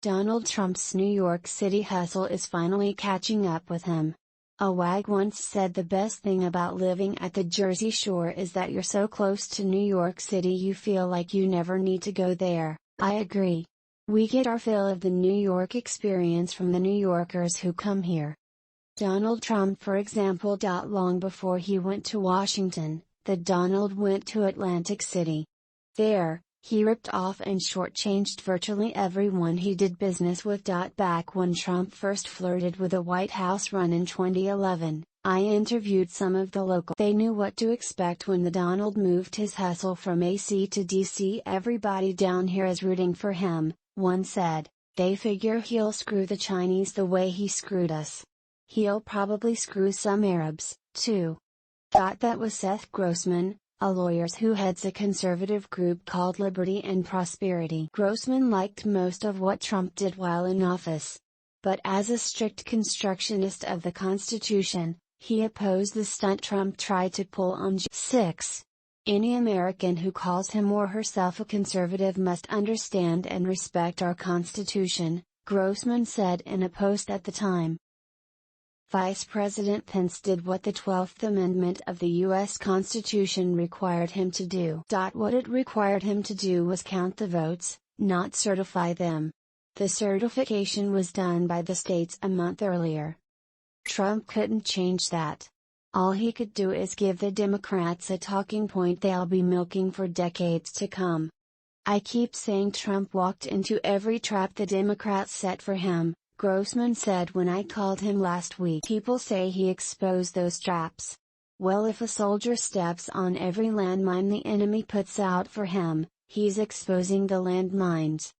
Donald Trump's New York City hustle is finally catching up with him. A wag once said the best thing about living at the Jersey Shore is that you're so close to New York City you feel like you never need to go there. I agree. We get our fill of the New York experience from the New Yorkers who come here. Donald Trump, for example. Long before he went to Washington, the Donald went to Atlantic City. There, he ripped off and shortchanged virtually everyone he did business with. Back when Trump first flirted with a White House run in 2011, I interviewed some of the locals. They knew what to expect when the Donald moved his hustle from AC to DC. Everybody down here is rooting for him, one said. They figure he'll screw the Chinese the way he screwed us. He'll probably screw some Arabs, too. That was Seth Grossman, a lawyer who heads a conservative group called Liberty and Prosperity. Grossman liked most of what Trump did while in office. But as a strict constructionist of the Constitution, he opposed the stunt Trump tried to pull on J6. Any American who calls him or herself a conservative must understand and respect our Constitution, Grossman said in a post at the time. Vice President Pence did what the 12th Amendment of the U.S. Constitution required him to do. What it required him to do was count the votes, not certify them. The certification was done by the states a month earlier. Trump couldn't change that. All he could do is give the Democrats a talking point they'll be milking for decades to come. I keep saying Trump walked into every trap the Democrats set for him, Grossman said when I called him last week. People say he exposed those traps. Well, if a soldier steps on every landmine the enemy puts out for him, he's exposing the landmines.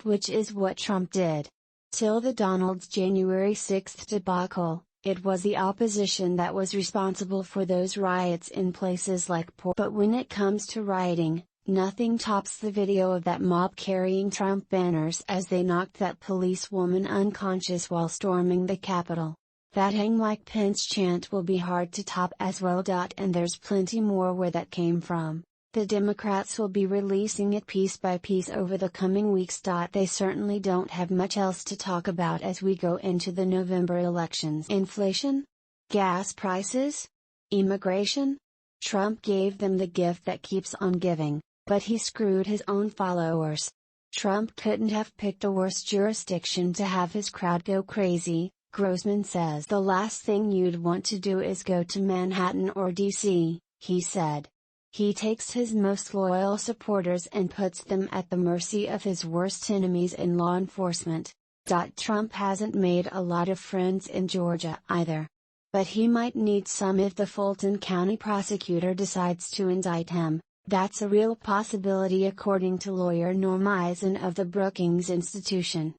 Which is what Trump did. Till the Donald's January 6th debacle, it was the opposition that was responsible for those riots in places like Port. But when it comes to rioting, nothing tops the video of that mob carrying Trump banners as they knocked that policewoman unconscious while storming the Capitol. That "hang like Pence" chant will be hard to top as well. And there's plenty more where that came from. The Democrats will be releasing it piece by piece over the coming weeks. They certainly don't have much else to talk about as we go into the November elections. Inflation? Gas prices? Immigration? Trump gave them the gift that keeps on giving. But he screwed his own followers. Trump couldn't have picked a worse jurisdiction to have his crowd go crazy, Grossman says. The last thing you'd want to do is go to Manhattan or DC, he said. He takes his most loyal supporters and puts them at the mercy of his worst enemies in law enforcement. Trump hasn't made a lot of friends in Georgia either. But he might need some if the Fulton County prosecutor decides to indict him. That's a real possibility according to lawyer Norm Eisen of the Brookings Institution.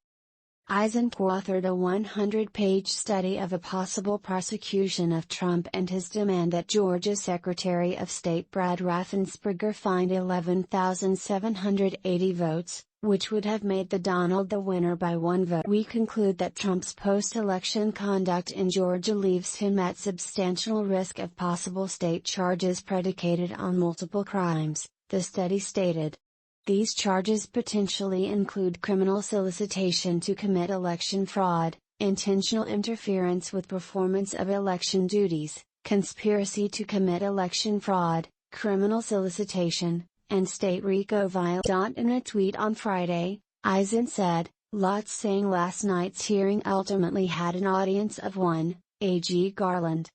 Eisen co-authored a 100-page study of a possible prosecution of Trump and his demand that Georgia's Secretary of State Brad Raffensperger find 11,780 votes, which would have made the Donald the winner by one vote. We conclude that Trump's post-election conduct in Georgia leaves him at substantial risk of possible state charges predicated on multiple crimes, the study stated. These charges potentially include criminal solicitation to commit election fraud, intentional interference with performance of election duties, conspiracy to commit election fraud, criminal solicitation, and state RICO violation. In a tweet on Friday, Eisen said, "Lots saying last night's hearing ultimately had an audience of one, A.G. Garland.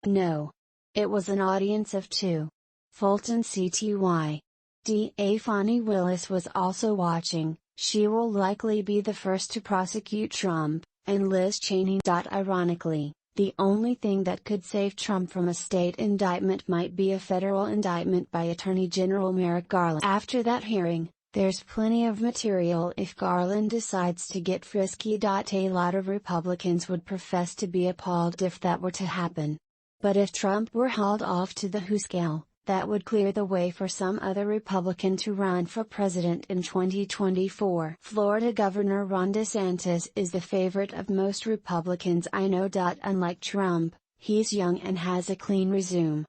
No. It was an audience of two. Fulton Cty. D.A. Fani Willis was also watching. She will likely be the first to prosecute Trump, and Liz Cheney." Ironically, the only thing that could save Trump from a state indictment might be a federal indictment by Attorney General Merrick Garland. After that hearing, there's plenty of material if Garland decides to get frisky. A lot of Republicans would profess to be appalled if that were to happen. But if Trump were hauled off to the hoosgow, that would clear the way for some other Republican to run for president in 2024. Florida Governor Ron DeSantis is the favorite of most Republicans I know. Unlike Trump, he's young and has a clean resume.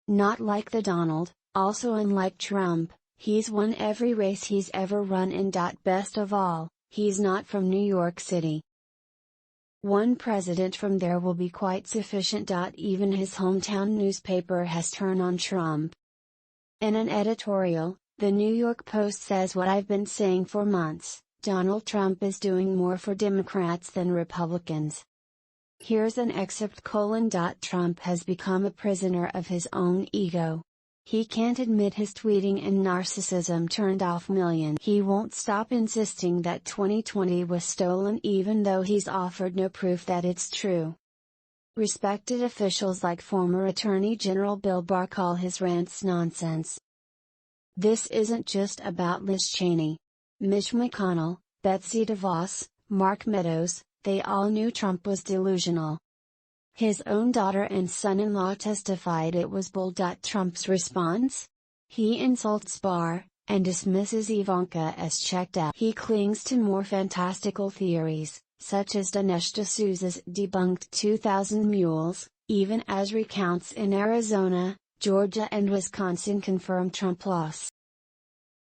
Not like the Donald, also unlike Trump, he's won every race he's ever run in. Best of all, He's not from New York City. One president from there will be quite sufficient. Even his hometown newspaper has turned on Trump. In an editorial, the New York Post says what I've been saying for months: Donald Trump is doing more for Democrats than Republicans. Here's an excerpt: Trump has become a prisoner of his own ego. He can't admit his tweeting and narcissism turned off millions. He won't stop insisting that 2020 was stolen even though he's offered no proof that it's true. Respected officials like former Attorney General Bill Barr call his rants nonsense. This isn't just about Liz Cheney. Mitch McConnell, Betsy DeVos, Mark Meadows, they all knew Trump was delusional. His own daughter and son-in-law testified it was bull. Trump's response? He insults Barr, and dismisses Ivanka as checked out. He clings to more fantastical theories, such as Dinesh D'Souza's debunked 2,000 mules, even as recounts in Arizona, Georgia and Wisconsin confirm Trump loss.